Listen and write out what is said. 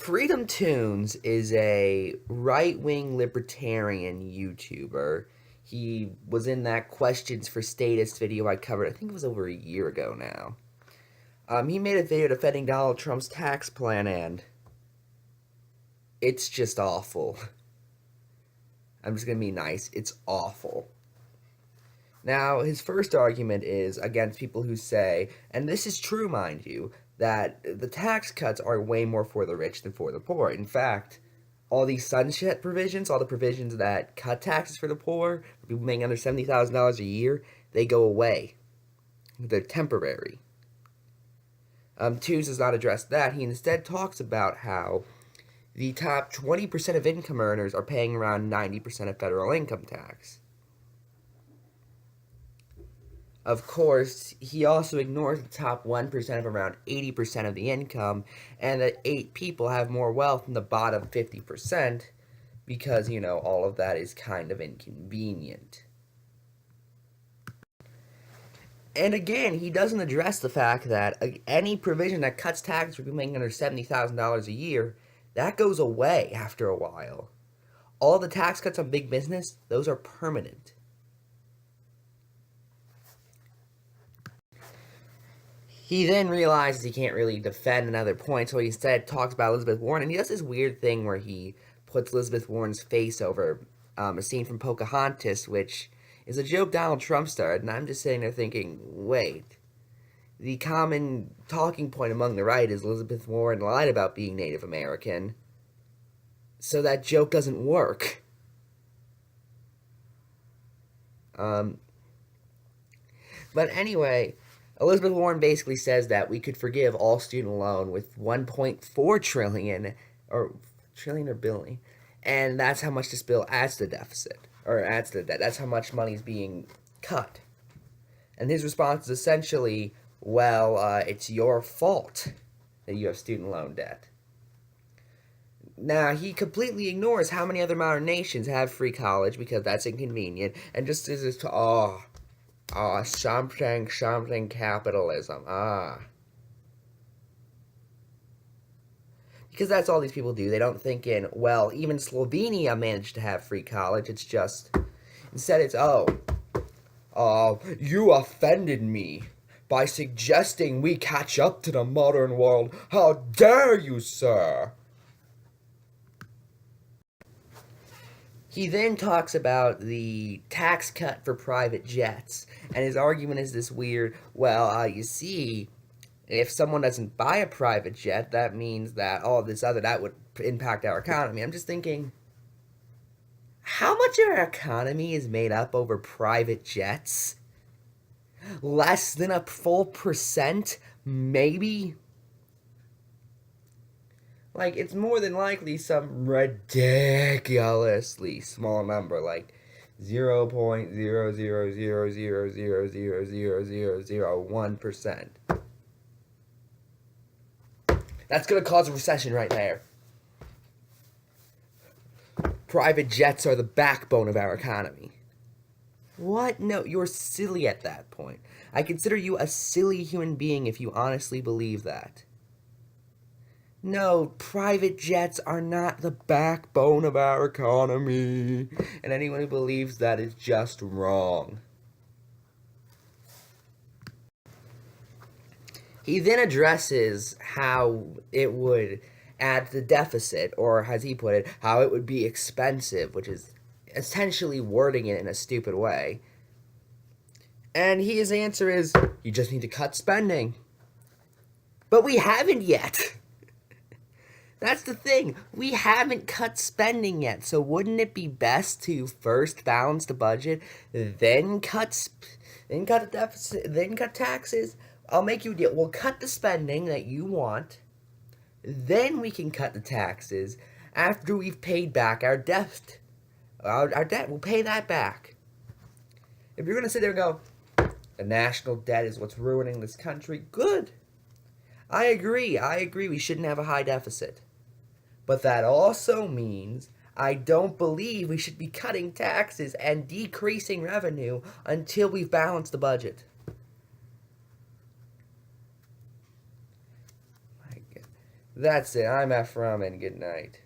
FreedomToons is a right-wing libertarian YouTuber. He was in that questions for status video I covered, I think it was over a year ago now. He made a video defending Donald Trump's tax plan, and it's just awful. I'm just gonna be nice. It's awful. Now, his first argument is against people who say, and this is true, mind you, that the tax cuts are way more for the rich than for the poor. In fact, all these sunset provisions, all the provisions that cut taxes for the poor, for people making under $70,000 a year, they go away. They're temporary. Tooze does not address that. He instead talks about how the top 20% of income earners are paying around 90% of federal income tax. Of course, he also ignores the top 1% of around 80% of the income, and that 8 people have more wealth than the bottom 50%, because, all of that is kind of inconvenient. And again, he doesn't address the fact that any provision that cuts taxes for people making under $70,000 a year, that goes away after a while. All the tax cuts on big business, those are permanent. He then realizes he can't really defend another point, so he instead talks about Elizabeth Warren, and he does this weird thing where he puts Elizabeth Warren's face over a scene from Pocahontas, which is a joke Donald Trump started, and I'm just sitting there thinking, wait, the common talking point among the right is Elizabeth Warren lied about being Native American, so that joke doesn't work. But anyway, Elizabeth Warren basically says that we could forgive all student loan with 1.4 trillion, or trillion or billion, and that's how much this bill adds to the deficit, or adds to the debt. That's how much money is being cut. And his response is essentially, well, it's your fault that you have student loan debt. Now, he completely ignores how many other modern nations have free college because that's inconvenient, and just says this to, something capitalism, Because that's all these people do. They don't think in, well, even Slovenia managed to have free college. It's just, instead it's, you offended me by suggesting we catch up to the modern world. How dare you, sir? He then talks about the tax cut for private jets, and his argument is this weird, well, you see, if someone doesn't buy a private jet, that means that, that would impact our economy. I'm just thinking, how much of our economy is made up over private jets? Less than a full percent, maybe? Like, it's more than likely some ridiculously small number, like 0.00000000001%. That's going to cause a recession right there. Private jets are the backbone of our economy. What? No, you're silly at that point. I consider you a silly human being if you honestly believe that. No, private jets are not the backbone of our economy, and anyone who believes that is just wrong. He then addresses how it would add to the deficit, or as he put it, how it would be expensive, which is essentially wording it in a stupid way. And his answer is, you just need to cut spending. But we haven't yet. That's the thing. We haven't cut spending yet. So wouldn't it be best to first balance the budget, then cut the deficit, then cut taxes? I'll make you a deal. We'll cut the spending that you want. Then we can cut the taxes after we've paid back our debt. Our debt, we'll pay that back. If you're going to sit there and go, the national debt is what's ruining this country, good. I agree. We shouldn't have a high deficit. But that also means I don't believe we should be cutting taxes and decreasing revenue until we've balanced the budget. That's it. I'm Ephrom, and good night.